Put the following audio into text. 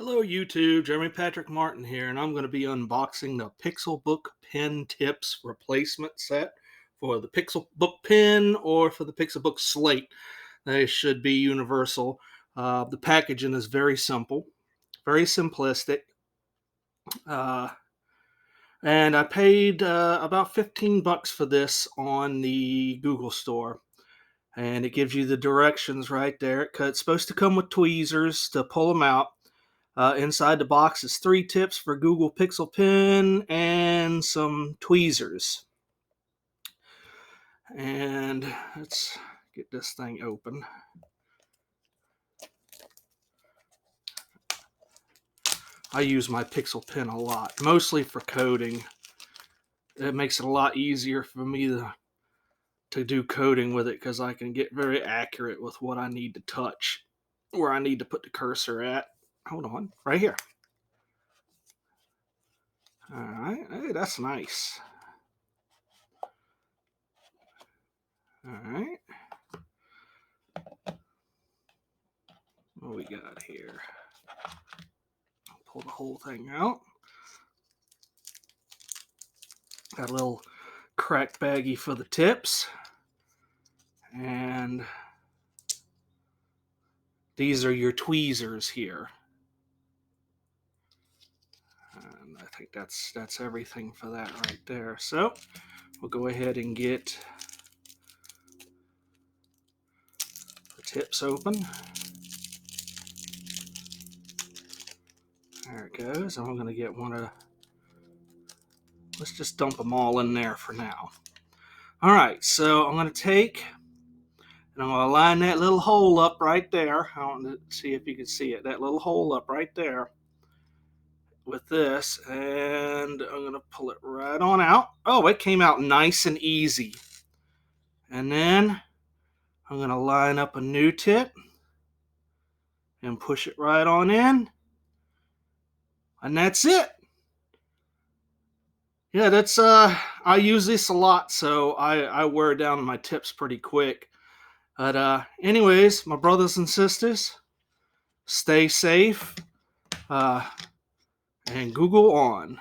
Hello YouTube, Jeremy Patrick Martin here, and I'm going to be unboxing the Pixelbook Pen Tips Replacement Set for the Pixelbook Pen or for the Pixelbook Slate. They should be universal. The packaging is very simple, very simplistic, uh, and I paid about 15 bucks for this on the Google store. And it gives you the directions right there. It's supposed to come with tweezers to pull them out. Inside the box is 3 tips for Google Pixel Pen and some tweezers. And let's get this thing open. I use my Pixel Pen a lot, mostly for coding. It makes it a lot easier for me to do coding with it because I can get very accurate with what I need to touch, where I need to put the cursor at. Hold on, right here. All right, hey, that's nice. All right. What we got here? Pull the whole thing out. Got a little crack baggie for the tips. And these are your tweezers here. And I think that's everything for that right there. So we'll go ahead and get the tips open. There it goes. I'm going to get one of, let's just dump them all in there for now. All right, so I'm going to take, and I'm going to line that little hole up right there. I want to see if you can see it. That little hole up right there with this, and I'm going to pull it right on out. Oh, it came out nice and easy. And then I'm going to line up a new tip and push it right on in. And that's it. Yeah, that's I use this a lot, so I wear down my tips pretty quick. But anyways, my brothers and sisters, stay safe and Google on.